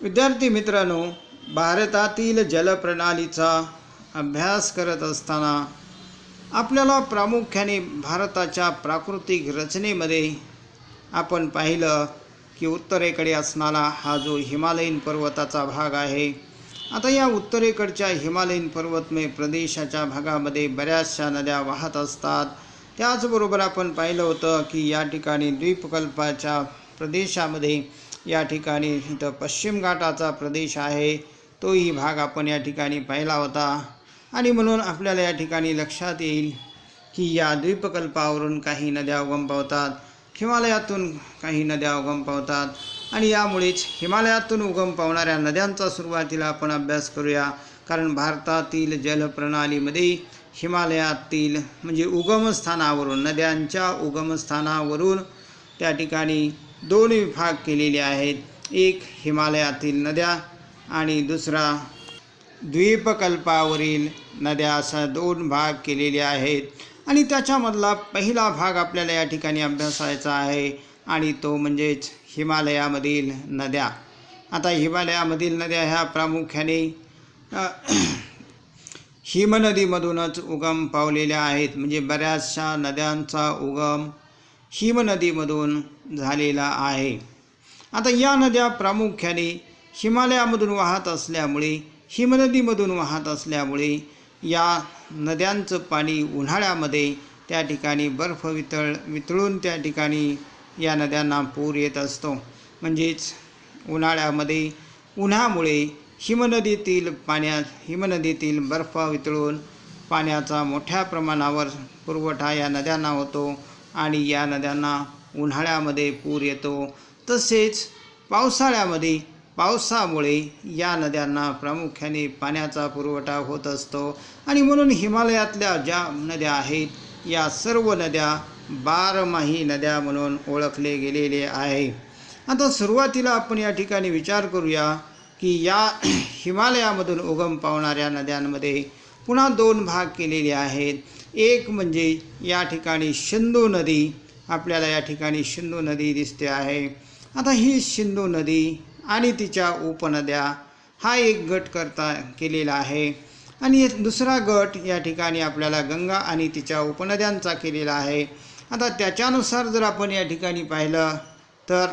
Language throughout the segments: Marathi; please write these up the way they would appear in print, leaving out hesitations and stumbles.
विद्यार्थी मित्रांनो, भारतातील जलप्रणालीचा अभ्यास करत असताना आपल्याला प्रामुख्याने भारताच्या प्राकृतिक रचनेमध्ये आपण पाहिलं की उत्तरेकडे असणारा हा जो हिमालयीन पर्वताचा भाग आहे. आता या उत्तरेकडच्या हिमालयीन पर्वतमय प्रदेशाच्या भागामध्ये बऱ्याचशा नद्या वाहत असतात. त्याचबरोबर आपण पाहिलं होतं की या ठिकाणी द्वीपकल्पाच्या प्रदेशामध्ये या ठिकाणी इथं पश्चिम घाटाचा प्रदेश आहे, तोही भाग आपण या ठिकाणी पाहिला होता. आणि म्हणून आपल्याला या ठिकाणी लक्षात येईल की या द्वीपकल्पावरून काही नद्या उगम पावतात, हिमालयातून काही नद्या उगम पावतात. आणि यामुळेच हिमालयातून उगम पावणाऱ्या नद्यांचा सुरुवातीला आपण अभ्यास करूया. कारण भारतातील जलप्रणालीमध्ये हिमालयातील म्हणजे उगमस्थानावरून, नद्यांच्या उगमस्थानावरून त्या ठिकाणी दोन विभाग केलेले आहेत. एक हिमालयातील नद्या आणि दुसरा द्वीपकल्पावरील नद्या, असा दोन भाग केलेले आहेत. आणि त्याच्यामधला पहिला भाग आपल्याला या ठिकाणी अभ्यासायचा आहे आणि तो म्हणजेच हिमालयामधील नद्या. आता हिमालयामधील नद्या ह्या प्रामुख्याने हिमनदीमधूनच उगम पावलेल्या आहेत. म्हणजे बऱ्याचशा नद्यांचा उगम हिमनदीमधून झालेला आहे. आता या नद्या प्रामुख्याने हिमालयामधून वाहत असल्यामुळे, हिमनदीमधून वाहत असल्यामुळे या नद्यांचं पाणी उन्हाळ्यामध्ये त्या ठिकाणी बर्फ वितळून त्या ठिकाणी या नद्यांना पूर येत असतो. म्हणजेच उन्हाळ्यामध्ये उन्हामुळे हिमनदीतील बर्फ वितळून पाण्याचा मोठ्या प्रमाणावर पुरवठा या नद्यांना होतो आणि या नद्यांना उन्हाळ्यामध्ये पूर येतो. तसेच पावसाळ्यामध्ये पावसामुळे या नद्यांना प्रामुख्याने पाण्याचा पुरवठा होत असतो. आणि म्हणून हिमालयातल्या ज्या नद्या आहेत या सर्व नद्या बारमाही नद्या म्हणून ओळखले गेलेले आहे. आता सुरुवातीला आपण या ठिकाणी विचार करूया की या हिमालयामधून उगम पावणाऱ्या नद्यांमध्ये पुन्हा दोन भाग केलेले आहेत. एक म्हणजे या ठिकाणी सिंधू नदी, आपल्याला या ठिकाणी सिंधू नदी दिसते आहे. आता ही सिंधू नदी आणि तिच्या उपनद्या हा एक गट केलेला आहे. आणि दुसरा गट या ठिकाणी आपल्याला गंगा आणि तिच्या उपनद्यांचा केलेला आहे. आता त्याच्यानुसार जर आपण या ठिकाणी पाहिलं तर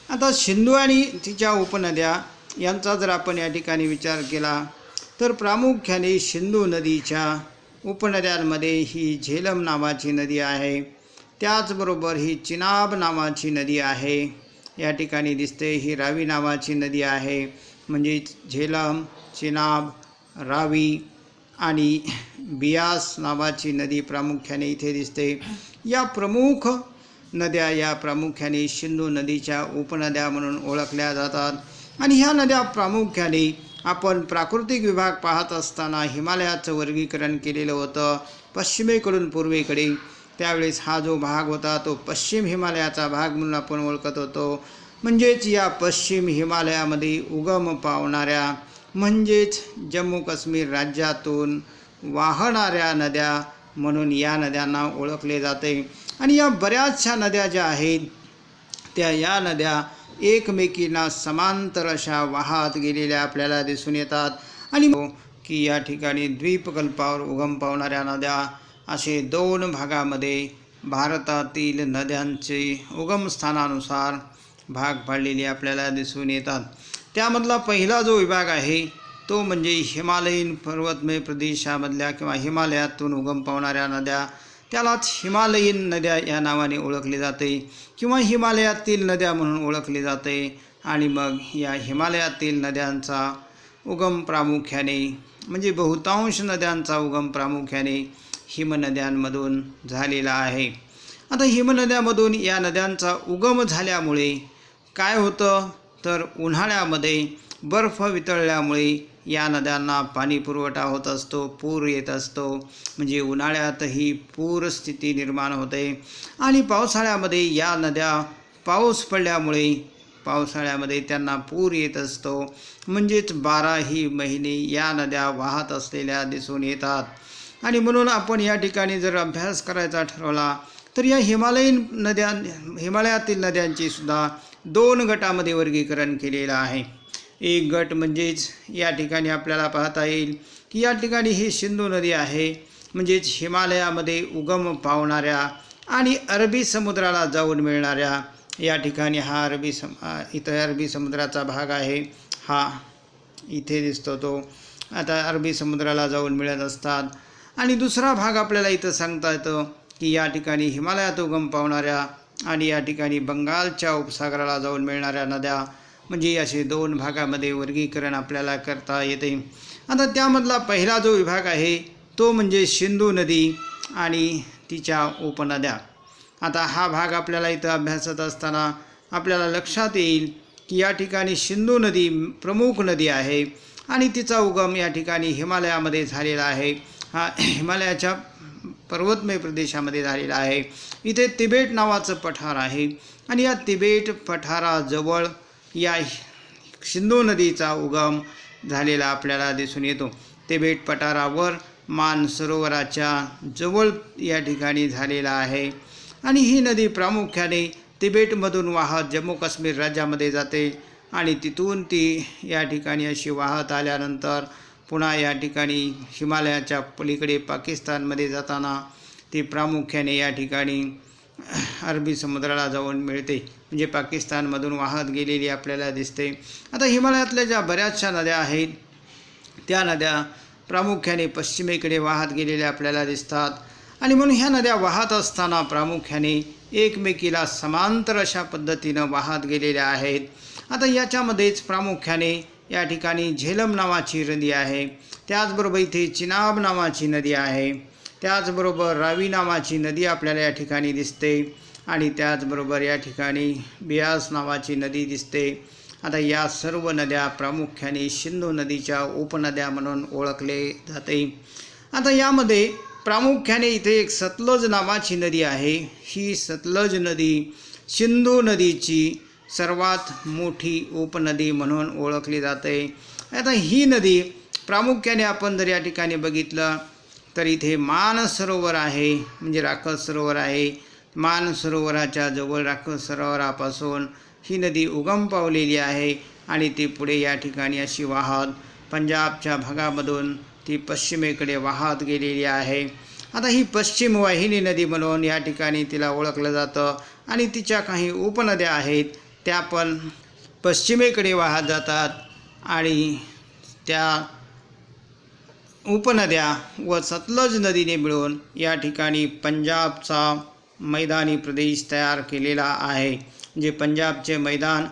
आता सिंधू आणि तिच्या उपनद्या यांचा जर आपण या ठिकाणी विचार केला तर प्रामुख्याने सिंधू नदीच्या उपनद्यांमध्ये ही झेलम नावाची नदी आहे. त्याचबरोबर ही चिनाब नावाची नदी आहे, या ठिकाणी दिसते. ही रावी नावाची नदी आहे. म्हणजे झेलम, चिनाब, रावी आणि बियास नावाची नदी प्रामुख्याने इथे दिसते. या प्रमुख नद्या या प्रामुख्याने सिंधू नदीच्या उपनद्या म्हणून ओळखल्या जातात. आणि ह्या नद्या प्रामुख्याने आपण प्राकृतिक विभाग पाहत असताना हिमालयाचं वर्गीकरण केलेलं होतं पश्चिमेकडून पूर्वेकडे. त्यावेळेस हा जो भाग होता तो पश्चिम हिमालयाचा भाग म्हणून आपण ओळखत होतो. म्हणजेच या पश्चिम हिमालयामध्ये उगम पावणाऱ्या म्हणजेच जम्मू काश्मीर राज्यातून वाहणाऱ्या नद्या म्हणून या नद्यांना ओळखले जाते. आणि या बऱ्याचशा नद्या ज्या आहेत त्या या नद्या एकमेकींना समांतर अशा वाहत गेलेल्या आपल्याला दिसून येतात. आणि की या ठिकाणी द्वीपकल्पावर उगम पावणाऱ्या नद्या असे दोन भागामध्ये भारतातील नद्यांचे उगमस्थानानुसार भाग पाडलेले आपल्याला दिसून येतात. त्यामधला पहिला जो विभाग आहे तो म्हणजे हिमालयीन पर्वतमय प्रदेशामधल्या किंवा हिमालयातून उगम पावणाऱ्या नद्या, त्यालाच हिमालयीन नद्या या नावाने ओळखले जाते किंवा हिमालयातील नद्या म्हणून ओळखले जाते. आणि मग या हिमालयातील नद्यांचा उगम प्रामुख्याने म्हणजे बहुतांश नद्यांचा उगम प्रामुख्याने हिमनद्यांमधून झालेला आहे. आता हिमनद्यांमधून या नद्यांचा उगम झाल्यामुळे काय होतं तर उन्हाळ्यामध्ये बर्फ वितळल्यामुळे या नद्यांना पाणी पुरवठा होत असतो, पूर येत असतो. म्हणजे उन्हाळ्यातही पूरस्थिती निर्माण होते. आणि पावसाळ्यामध्ये या नद्या पाऊस पडल्यामुळे पावसाळ्यामध्ये त्यांना पूर येत असतो. म्हणजेच 12ही महिने या नद्या वाहत असलेल्या दिसून येतात. आणि म्हणून आपण या ठिकाणी जर अभ्यास करायचा ठरवला तर या हिमालयातील नद्यांचे सुद्धा 2 गटामध्ये वर्गीकरण केलेलं आहे. एक गट म्हणजेच या ठिकाणी आपल्याला पाहता येईल की या ठिकाणी ही सिंधू नदी आहे, म्हणजेच हिमालयामध्ये उगम पावणाऱ्या आणि अरबी समुद्राला जाऊन मिळणाऱ्या या ठिकाणी हा इथं अरबी समुद्राचा भाग आहे, हा इथे दिसतो तो. आता अरबी समुद्राला जाऊन मिळत असतात. आणि दुसरा भाग आपल्याला इथं सांगता येतं की या ठिकाणी हिमालयात उगम पावणाऱ्या आणि या ठिकाणी बंगालच्या उपसागराला जाऊन मिळणाऱ्या नद्या, म्हणजे असे 2 भागामध्ये वर्गीकरण आपल्याला करता येते. आता त्यामधला पहिला जो विभाग आहे तो म्हणजे सिंधू नदी आणि तिच्या उपनद्या. आता हा भाग आपल्याला इथं अभ्यासत असताना आपल्याला लक्षात येईल की या ठिकाणी सिंधू नदी प्रमुख नदी आहे आणि तिचा उगम या ठिकाणी हिमालयामध्ये झालेला आहे. हा हिमालयाच्या पर्वतमय प्रदेशामध्ये झालेला आहे. इथे तिबेट नावाचं पठार आहे आणि या तिबेट पठाराजवळ या सिंधू नदीचा उगम झालेला आपल्याला दिसून येतो. तिबेट पठारावर मानसरोवराच्या जवळ या ठिकाणी झालेला आहे आणि ही नदी प्रामुख्याने तिबेटमधून वाहत जम्मू काश्मीर राज्यामध्ये जाते आणि तिथून ती या ठिकाणी अशी वाहत आल्यानंतर पुन्हा या ठिकाणी हिमालयाच्या पलीकडे पाकिस्तानमध्ये जाताना ती प्रामुख्याने या ठिकाणी अरबी समुद्राला जाऊन मिळते, म्हणजे पाकिस्तानमधून वाहत गेलेली आपल्याला दिसते. आता हिमालयातल्या ज्या बऱ्याचशा नद्या आहेत त्या नद्या प्रामुख्याने पश्चिमेकडे वाहत गेलेल्या आपल्याला दिसतात आणि म्हणून ह्या नद्या वाहत असताना प्रामुख्याने एकमेकीला समांतर अशा पद्धतीनं वाहत गेलेल्या आहेत. आता याच्यामध्येच प्रामुख्याने या ठिकाणी झेलम नावाची नदी आहे, त्याचबरोबर इथे चिनाब नावाची नदी आहे, त्याचबरोबर रावी नावाची नदी आपल्याला या ठिकाणी दिसते आणि त्याचबरोबर या ठिकाणी बियास नावाची नदी दिसते. आता या सर्व नद्या प्रामुख्याने सिंधू नदीच्या उपनद्या म्हणून ओळखले जाते. आता यामध्ये प्रामुख्याने इथे एक सतलज नावाची नदी आहे. ही सतलज नदी सिंधू नदीची सर्वात मोठी उपनदी म्हणून ओळखली जाते. आता ही नदी प्रामुख्याने आपण जर या ठिकाणी बघितलं तर इथे मानसरोवर आहे, म्हणजे राखत सरोवर आहे. मानसरोवराच्या जवळ राखत सरोवरापासून ही नदी उगम पावलेली आहे आणि ती पुढे या ठिकाणी अशी वाहत पंजाबच्या भागामधून ती पश्चिमेकडे वाहत गेलेली आहे. आता ही पश्चिम वाहिनी नदी म्हणून या ठिकाणी तिला ओळखलं जातं आणि तिच्या काही उपनद्या आहेत त्या पण पश्चिमेकडे वाहत जातात आणि त्या उपनद्या व सतलज नदीने मिळून या ठिकाणी पंजाबचा मैदानी प्रदेश तयार केलेला आहे. जे पंजाबचे मैदान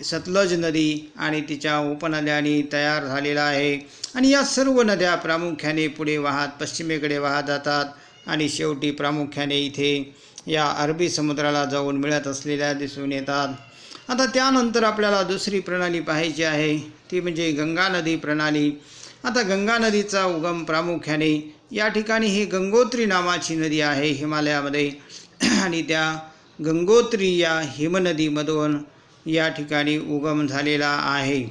सतलज नदी आणि तिच्या उपनद्यांनी तयार झालेला आहे आणि या सर्व नद्या प्रामुख्याने पुढे वाहत पश्चिमेकडे वाहत जातात आणि शेवटी प्रामुख्याने इथे या अरबी समुद्राला जाऊन मिळत असलेल्या दिसून येतात. आता त्यानंतर आपल्याला दुसरी प्रणाली पाहायची आहे ती म्हणजे गंगा नदी प्रणाली. आता गंगा नदीचा उगम प्रामुख्याने या ठिकाणी ही गंगोत्री नावाची नदी आहे हिमालयामध्ये आणि त्या गंगोत्री या हिमनदीमधून या ठिकाणी उगम झालेला आहे.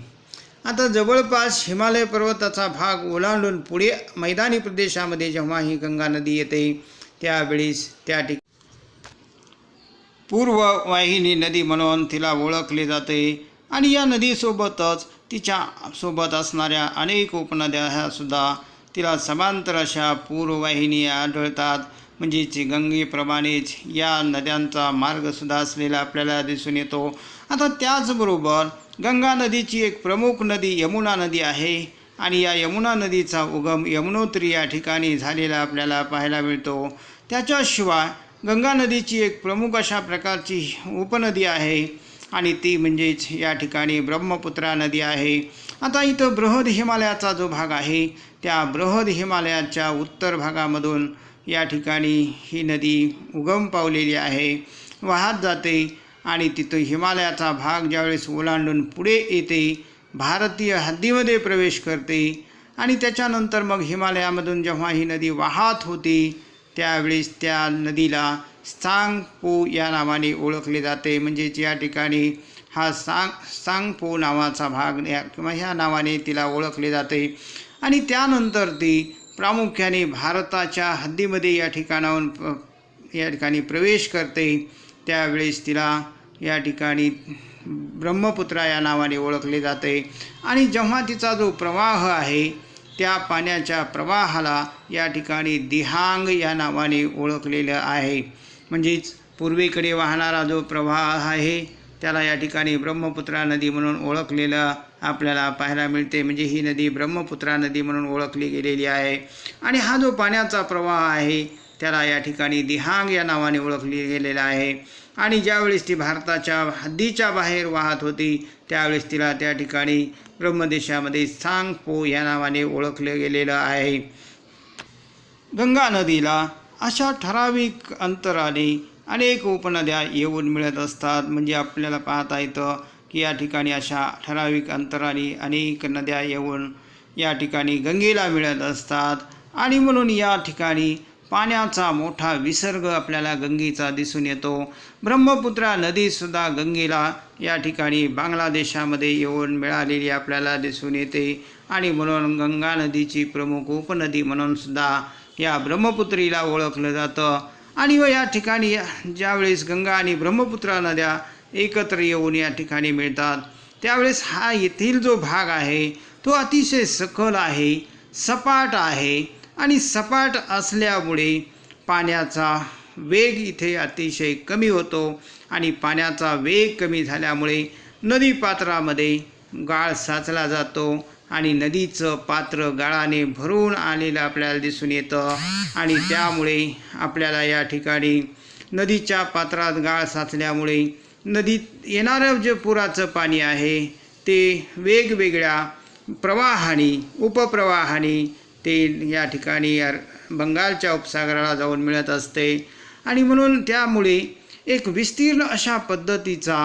आता जवळपास हिमालय पर्वताचा भाग ओलांडून पुढे मैदानी प्रदेशामध्ये जेव्हा ही गंगा नदी येते त्यावेळेस त्या ठिकाणी पूर्ववाहिनी नदी म्हणून तिला ओळखले जाते आणि या नदीसोबतच तिच्या सोबत असणाऱ्या अनेक उपनद्या ह्या सुद्धा तिला समांतर अशा पूर्ववाहिनी आढळतात. म्हणजेच गंगेप्रमाणेच या नद्यांचा मार्गसुद्धा असलेला आपल्याला दिसून येतो. आता त्याचबरोबर गंगा नदीची एक प्रमुख नदी यमुना नदी आहे आणि या यमुना नदीचा उगम यमुनोत्री या ठिकाणी झालेला आपल्याला पाहायला मिळतो. त्याच्याशिवाय गंगा नदीची एक प्रमुख अशा प्रकारची उपनदी आहे आणि ती म्हणजेच या ठिकाणी ब्रह्मपुत्रा नदी आहे. आता इथं बृहद हिमालयाचा जो भाग आहे त्या बृहद हिमालयाच्या उत्तर भागामधून या ठिकाणी ही नदी उगम पावलेली आहे, वाहत जाते आणि तिथं हिमालयाचा भाग ज्यावेळेस ओलांडून पुढे येते भारतीय हद्दीमध्ये प्रवेश करते आणि त्याच्यानंतर मग हिमालयामधून जेव्हा ही नदी वाहत होती त्यावेळेस त्या नदीला सांगपो या नावाने ओळखले जाते. म्हणजेच या ठिकाणी हा सांगपो नावाचा भाग किंवा ह्या नावाने तिला ओळखले जाते आणि त्यानंतर ती प्रामुख्याने भारताच्या हद्दीमध्ये या ठिकाणाहून या ठिकाणी प्रवेश करते त्यावेळेस तिला या ठिकाणी ब्रह्मपुत्रा या नावाने ओळखले जाते। आणि जेव्हा तिचा जो प्रवाह आहे त्या पाण्याच्या प्रवाहाला या ठिकाणी दिहांग या नावाने ओळखलेलं आहे। म्हणजेच पूर्वेकडे वाहणारा जो प्रवाह आहे त्याला या ठिकाणी ब्रह्मपुत्रा नदी म्हणून ओळखलेलं आपल्याला पाहायला मिळते। म्हणजे ही नदी ब्रह्मपुत्रा नदी म्हणून ओळखली गेलेली आहे। आणि हा जो पाण्याचा प्रवाह आहे त्याला या ठिकाणी दिहांग या नावाने ओळखली गेलेला आहे। आणि ज्यावेळेस ती भारताच्या हद्दीच्या बाहेर वाहत होती त्यावेळेस तिला त्या ठिकाणी ब्रह्मदेशामध्ये सांगपो या नावाने ओळखले गेलेलं आहे। गंगा नदीला अशा ठराविक अंतराने अनेक उपनद्या येऊन मिळत असतात। म्हणजे आपल्याला पाहता येतं की या ठिकाणी अशा ठराविक अंतराने अनेक नद्या येऊन या ठिकाणी गंगेला मिळत असतात। आणि म्हणून या ठिकाणी पाण्याचा मोठा विसर्ग आपल्याला गंगेचा दिसून येतो। ब्रह्मपुत्रा नदीसुद्धा गंगेला या ठिकाणी बांगलादेशामध्ये येऊन मिळालेली आपल्याला दिसून येते। आणि म्हणून गंगा नदीची प्रमुख उपनदी म्हणून सुद्धा या ब्रह्मपुत्रीला ओळखलं जातं। आणि व या ठिकाणी ज्यावेळेस गंगा आणि ब्रह्मपुत्रा नद्या एकत्र येऊन या ठिकाणी मिळतात त्यावेळेस हा येथील जो भाग आहे तो अतिशय सखल आहे, सपाट आहे। आणि सपाट असल्यामुळे पाण्याचा वेग इथे अतिशय कमी होतो। आणि पाण्याचा वेग कमी झाल्यामुळे नदी पात्रामध्ये गाळ साचला जातो आणि नदीचं पात्र गाळाने भरून आलेलं आपल्याला दिसून येतं। आणि त्यामुळे आपल्याला या ठिकाणी नदीच्या पात्रात गाळ साचल्यामुळे नदीत येणारं जे पुराचं पाणी आहे ते वेगवेगळ्या प्रवाहाने उपप्रवाहाने ते या ठिकाणी बंगालच्या उपसागराला जाऊन मिळत असते। आणि म्हणून त्यामुळे एक विस्तीर्ण अशा पद्धतीचा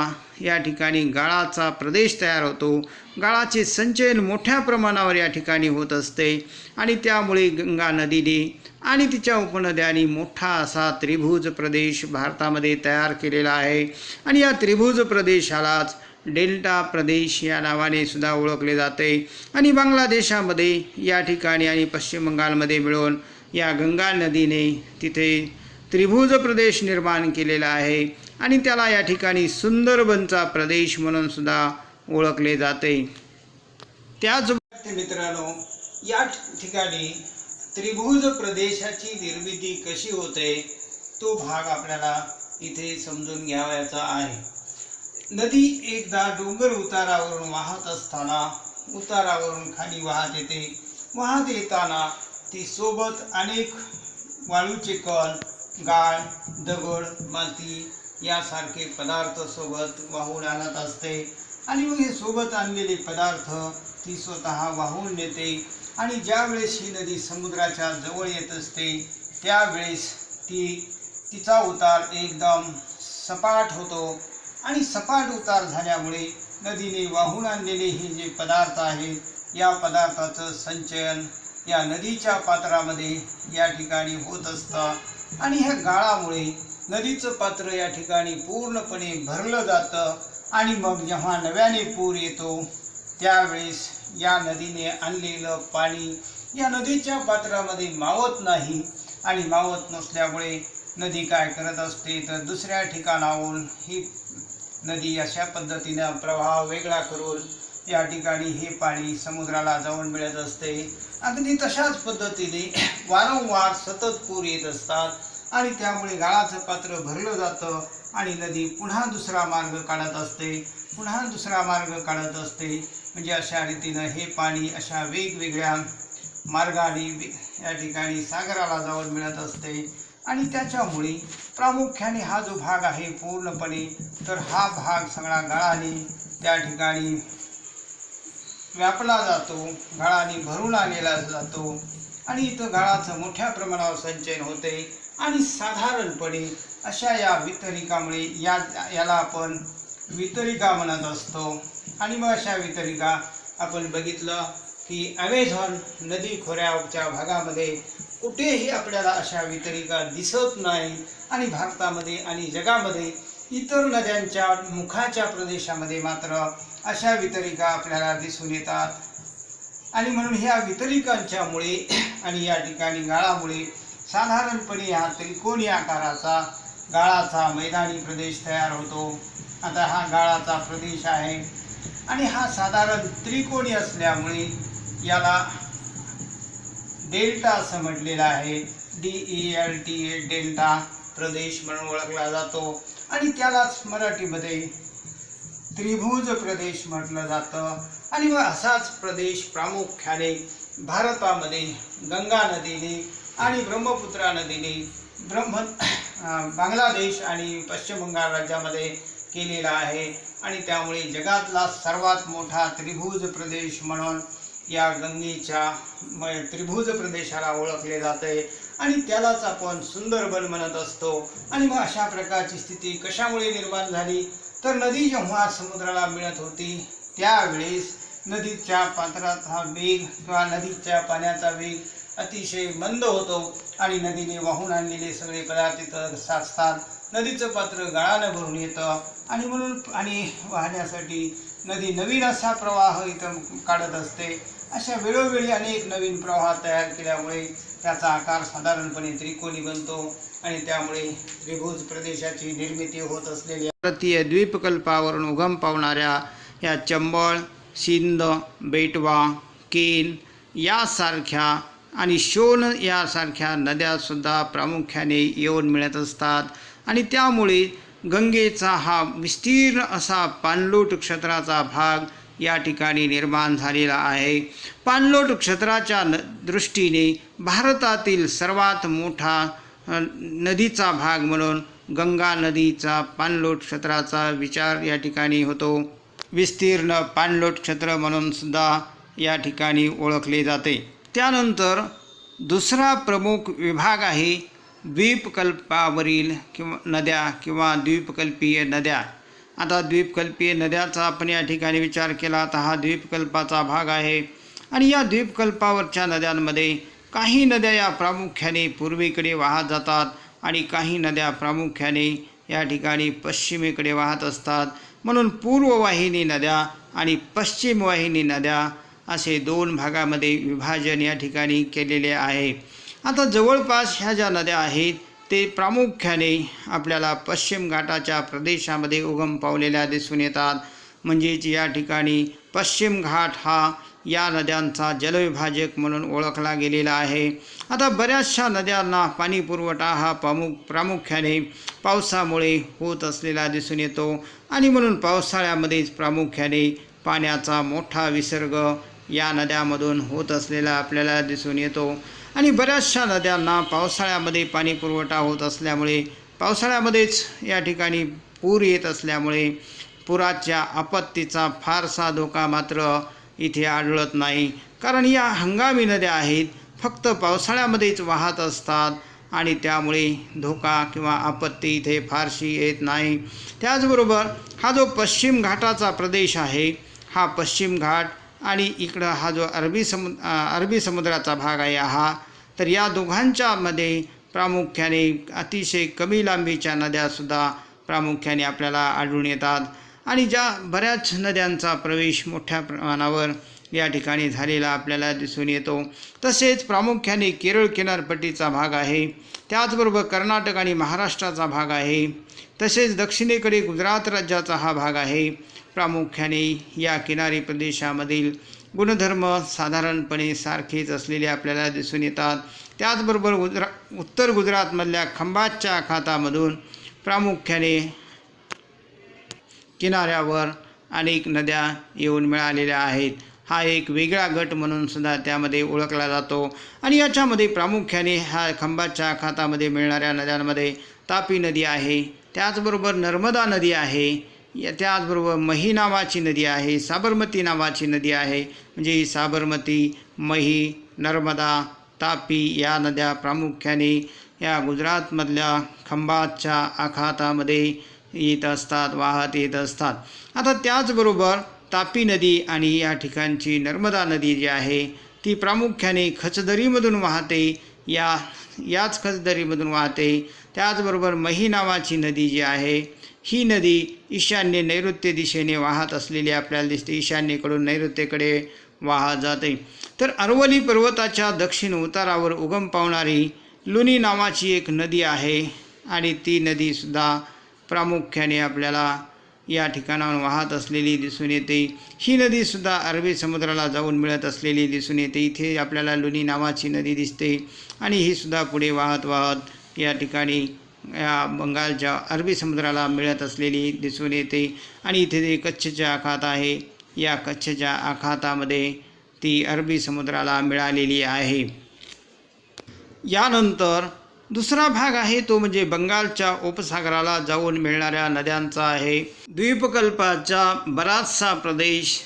या ठिकाणी गाळाचा प्रदेश तयार होतो। गाळाचे संचयन मोठ्या प्रमाणावर या ठिकाणी होत असते। आणि त्यामुळे गंगा नदीने आणि तिच्या उपनद्यांनी मोठा असा त्रिभुज प्रदेश भारतामध्ये तयार केलेला आहे। आणि या त्रिभुज प्रदेशालाच डेल्टा प्रदेश या नावाने सुद्धा ओळखले जाते। आणि बांगलादेशामध्ये या ठिकाणी आणि पश्चिम बंगालमध्ये मिळून या गंगा नदीने तिथे त्रिभुज प्रदेश निर्माण केलेला आहे। आणि त्याला या ठिकाणी सुंदरबनचा प्रदेश म्हणून सुद्धा ओळखले जाते। त्याचबरोबर मित्रांनो या ठिकाणी त्रिभुज प्रदेशाची निर्मिती कशी होते तो भाग आपल्याला इथे समजून घ्यावयाचा आहे। नदी एकदा डोंगर उतारावरून वाहत असताना उतारावरून खाली वाहत येते। वाहत येताना ती सोबत अनेक वाळूचे कण, गाळ, दगड, माती यासारखे पदार्थ सोबत वाहून आणत असते। आणि मग हे सोबत आणलेले पदार्थ ती स्वतः वाहून नेते। आणि ज्यावेळेस ही नदी समुद्राच्या जवळ येत असते त्यावेळेस तिचा उतार एकदम सपाट होतो। आणि सपाट उतार झाल्यामुळे नदीने वाहून आणलेले हे जे पदार्थ आहेत या पदार्थाचं संचयन या नदीच्या पात्रामध्ये या ठिकाणी होत असतं। आणि ह्या गाळामुळे नदीचं पात्र या ठिकाणी पूर्णपणे भरलं जातं। आणि मग जेव्हा नव्याने पूर येतो त्यावेळेस या नदीने आणलेलं पाणी या नदीच्या पात्रामध्ये मावत नाही। आणि मावत नसल्यामुळे नदी काय करत असते तर दुसऱ्या ठिकाणाहून ही नदी अशा पद्धतीने प्रवाह वेगळा करून या ठिकाणी हे पाणी समुद्राला जाऊन मिळत असते। अगदी तशाच पद्धतीने वारंवार सतत पूर येत असतात। आणि त्यामुळे गाळाचं पात्र भरलं जातं आणि नदी पुन्हा दुसरा मार्ग काढत असते, पुन्हा दुसरा मार्ग काढत असते। म्हणजे अशा रीतीनं हे पाणी अशा वेगवेगळ्या मार्गाने या ठिकाणी सागराला जाऊन मिळत असते। आणि त्याच्यामुळे प्रामुख्याने हा जो भाग आहे पूर्णपणे तर हा भाग सगळा गाळाने त्या ठिकाणी व्यापला जातो, गाळाने भरून आलेला जातो। आणि इथं गाळाचं मोठ्या प्रमाणावर संचयन होते। आणि साधारणपणे अशा या वितरिकामुळे याला आपण वितरिका म्हणत असतो। आणि मग अशा वितरिका आपण बघितलं की अमेझॉन नदी खोऱ्याच्या भागामध्ये कुठेही आपल्याला अशा वितरिका दिसत नाही। आणि भारतामध्ये आणि जगामध्ये इतर नद्यांच्या मुखाच्या प्रदेशामध्ये मात्र अशा वितरिका आपल्याला दिसून येतात। आणि म्हणून ह्या वितरिकांच्यामुळे आणि या ठिकाणी गाळामुळे साधारणपणे हा त्रिकोणी आकाराचा गाळाचा मैदानी प्रदेश तयार होतो. आता हा गाळाचा प्रदेश आहे आणि हा साधारण त्रिकोणी असल्यामुळे याला डेल्टा असं म्हटलेलं आहे. DELTA डेल्टा प्रदेश म्हणून ओळखला जातो आणि त्यालाच मराठीमध्ये त्रिभुज प्रदेश म्हटलं जातं. आणि मग असाच प्रदेश प्रामुख्याने भारतामध्ये गंगा नदीने आणि ब्रह्मपुत्रा नदीने बांगलादेश आणि पश्चिम बंगाल राज्यामध्ये केलेला आहे आणि त्यामुळे जगातला सर्वात मोठा त्रिभुज प्रदेश म्हणून या गंगेच्या त्रिभुज प्रदेशाला ओळखले जाते आणि त्यालाच आपण सुंदरबन म्हणत असतो. आणि मग अशा प्रकारची स्थिती कशामुळे निर्माण झाली तर नदी जेव्हा समुद्राला मिळत होती त्यावेळेस नदीच्या पात्राचा वेग किंवा नदीच्या पाण्याचा वेग अतिशय मंद होतो आणि नदीने वाहून आणलेले सगळे पदार्थ तिथं साचतात. नदीचं पात्र गाळानं भरून येतं आणि म्हणून पाणी वाहण्यासाठी नदी नवीन असा प्रवाह इथं काढत असते. अशा वेळोवेळी अनेक नवीन प्रवाह तयार केल्यामुळे त्याचा आकार साधारणपणे त्रिकोणी बनतो आणि त्यामुळे त्रिभुज प्रदेशाची निर्मिती होत असलेल्या भारतीय द्वीपकल्पावरून उगम पावणाऱ्या या चंबळ, सिंध, बेटवा, केन यासारख्या आणि शोण यासारख्या नद्यासुद्धा प्रामुख्याने येऊन मिळत असतात आणि त्यामुळे गंगेचा हा विस्तीर्ण असा पाणलोट क्षेत्राचा भाग या ठिकाणी निर्माण झालेला आहे. पाणलोट क्षेत्राच्या दृष्टीने भारतातील सर्वात मोठा नदीचा भाग म्हणून गंगा नदीचा पाणलोट क्षेत्राचा विचार या ठिकाणी होतो. विस्तीर्ण पाणलोट क्षेत्र म्हणून सुद्धा या ठिकाणी ओळखले जाते. त्यानंतर दुसरा प्रमुख विभाग आहे द्वीपकल्पावरील किंवा नद्या किंवा द्वीपकल्पीय नद्या. आता द्वीपकल्पीय नद्याचा आपण या ठिकाणी विचार केला तर हा द्वीपकल्पाचा भाग आहे आणि या द्वीपकल्पावरच्या नद्यांमध्ये काही नद्या या प्रामुख्याने पूर्वेकडे वाहत जातात आणि काही नद्या प्रामुख्याने या ठिकाणी पश्चिमेकडे वाहत असतात. म्हणून पूर्ववाहिनी नद्या आणि पश्चिम वाहिनी नद्या असे दोन भागामध्ये विभाजन या ठिकाणी केलेले आहे. आता जवळपास ह्या ज्या नद्या आहेत ते प्रामुख्याने आपल्याला पश्चिम घाटाच्या प्रदेशामध्ये उगम पावलेल्या दिसून येतात. म्हणजेच या ठिकाणी पश्चिम घाट हा या नद्यांचा जलविभाजक म्हणून ओळखला गेलेला आहे. आता बऱ्याचशा नद्यांना पाणी पुरवठा हा प्रामुख्याने पावसामुळे होत असलेला दिसून येतो आणि म्हणून पावसाळ्यामध्येच प्रामुख्याने पाण्याचा मोठा विसर्ग या नद्यामधून होत असलेला आपल्याला दिसून येतो आणि बऱ्याचशा नद्यांना पावसाळ्यामध्ये पाणी पुरवठा होत असल्यामुळे पावसाळ्यामध्येच या ठिकाणी पूर येत असल्यामुळे पुराच्या आपत्तीचा फारसा धोका मात्र इथे आढळत नाही. कारण या हंगामी नद्या आहेत, फक्त पावसाळ्यामध्येच वाहत असतात आणि त्यामुळे धोका किंवा आपत्ती इथे फारशी येत नाही. त्याचबरोबर हा जो पश्चिम घाटाचा प्रदेश आहे हा पश्चिम घाट आणि इकडं हा जो अरबी समुद्राचा भाग आहे हा, तर या दोघांच्या मध्ये प्रामुख्याने अतिशय कमी लांबीच्या नद्यासुद्धा प्रामुख्याने आपल्याला आढळून येतात आणि ज्या बऱ्याच नद्यांचा प्रवेश मोठ्या प्रमाणावर या ठिकाणी झालेला आपल्याला दिसून येतो. तसेच प्रामुख्याने केरळ किनारपट्टीचा भाग आहे, त्याचबरोबर कर्नाटक आणि महाराष्ट्राचा भाग आहे, तसेच दक्षिणेकडे गुजरात राज्याचा हा भाग आहे. प्रामुख्याने या किनारी प्रदेशामधील गुणधर्म साधारणपणे सारखेच असलेले आपल्याला दिसून येतात. त्याचबरोबर उत्तर गुजरातमधल्या खंभातच्या आखातामधून प्रामुख्याने किनाऱ्यावर अनेक नद्या येऊन मिळालेल्या आहेत. हा एक वेगळा गट म्हणून सुद्धा त्यामध्ये ओळखला जातो आणि याच्यामध्ये प्रामुख्याने ह्या खंभातच्या आखातामध्ये मिळणाऱ्या नद्यांमध्ये तापी नदी आहे, त्याचबरोबर नर्मदा नदी आहे, त्याचबरोबर मही नावाची नदी आहे, साबरमती नावाची नदी आहे. म्हणजे ही साबरमती, मही, नर्मदा, तापी या नद्या प्रामुख्याने या गुजरातमधल्या खंभातच्या आखातामध्ये येत असतात, वाहत येत असतात. आता त्याचबरोबर तापी नदी आणि या ठिकाणची नर्मदा नदी जी आहे ती प्रामुख्याने खचदरीमधून वाहते, याच खचदरीमधून वाहते. त्याचबरोबर मही नावाची नदी जी आहे ही नदी ईशान्य नैऋत्य दिशेने वाहत असलेली आपल्याला दिसते, ईशान्येकडून नैऋत्येकडे वाहत जाते. तर अरवली पर्वताच्या दक्षिण उतारावर उगम पावणारी लुनी नावाची एक नदी आहे आणि ती नदीसुद्धा प्रामुख्याने आपल्याला या ठिकाणाहून वाहत असलेली दिसून येते। ही नदीसुद्धा अरबी समुद्राला जाऊन मिळत असलेली दिसून येते। इथे आपल्याला लुनी नावाची नदी दिसते आणि ही सुद्धा पुढे वाहत वाहत या ठिकाणी या बंगालच्या अरबी समुद्राला मिळत असलेली दिसून येते आणि इथे जे कच्छच्या आखात आहे, या कच्छच्या आखातामध्ये ती अरबी समुद्राला मिळालेली आहे। यानंतर दुसरा भाग आहे तो म्हणजे बंगालच्या उपसागराला जाऊन मिळणाऱ्या नद्यांचा आहे। द्वीपकल्पाचा बराचसा प्रदेश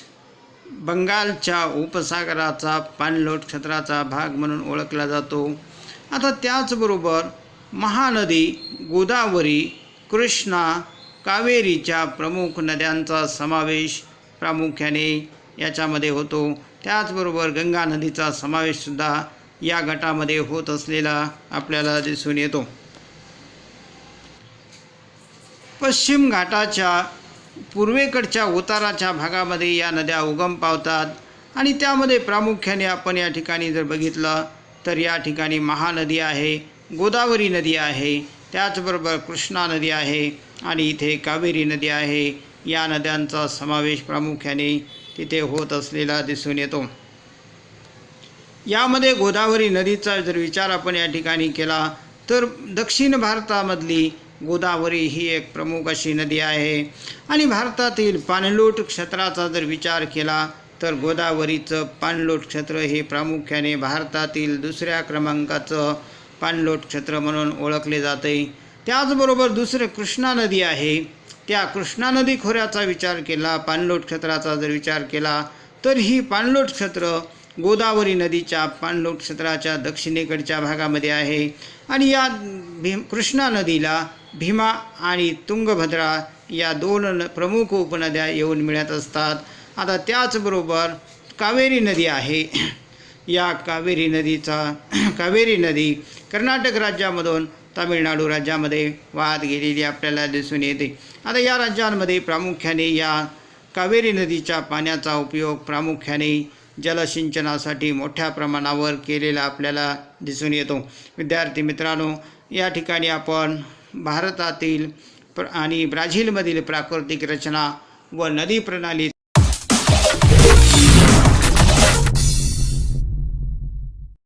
बंगालच्या उपसागराचा पाणलोट क्षेत्राचा भाग म्हणून ओळखला जातो। आता त्याचबरोबर महानदी गोदावरी, कृष्णा, कावेरीच्या प्रमुख नद्यांचा समावेश प्रामुख्याने याच्यामध्ये होतो। त्याचबरोबर गंगा नदीचा समावेशसुद्धा या गटामध्ये होत असलेला आपल्याला दिसून येतो। पश्चिम घाटाच्या पूर्वेकडच्या उताराच्या भागामध्ये या नद्या उगम पावतात आणि त्यामध्ये प्रामुख्याने आपण या ठिकाणी जर बघितलं तर या ठिकाणी महानदी आहे, गोदावरी नदी आहे, त्याचबरोबर कृष्णा नदी आहे आणि इथे कावेरी नदी आहे। या नद्यांचा समावेश प्रामुख्याने तिथे होत असलेला दिसून येतो। यामध्ये गोदावरी नदीचा जर विचार आपण या ठिकाणी केला तर दक्षिण भारतामधली गोदावरी ही एक प्रमुख अशी नदी आहे आणि भारतातील पाणलोट क्षेत्राचा जर विचार केला तर गोदावरीचं पाणलोट क्षेत्र हे प्रामुख्याने भारतातील दुसऱ्या क्रमांकाचं पाणलोट क्षेत्र म्हणून ओळखले जाते। त्याचबरोबर दुसरे कृष्णा नदी आहे, त्या कृष्णा नदी खोऱ्याचा विचार केला, पाणलोट क्षेत्राचा जर विचार केला तर ही पाणलोट क्षेत्र गोदावरी नदीच्या पाणलोट क्षेत्राच्या दक्षिणेकडच्या भागामध्ये आहे आणि या कृष्णा नदीला भीमा आणि तुंगभद्रा या दोन प्रमुख उपनद्या येऊन मिळत असतात। आता त्याचबरोबर कावेरी नदी आहे, या कावेरी नदी कर्नाटक राज्यामधून तामिळनाडू राज्यामध्ये वाहत गेलेली आपल्याला दिसून येते। आता या राज्यांमध्ये प्रामुख्याने या कावेरी नदीच्या पाण्याचा उपयोग प्रामुख्याने जलसिंचनासाठी मोठ्या प्रमाणावर केलेला आपल्याला दिसून येतो। विद्यार्थी मित्रांनो, या ठिकाणी आपण भारतातील आणि ब्राझीलमधील प्राकृतिक रचना व नदी प्रणाली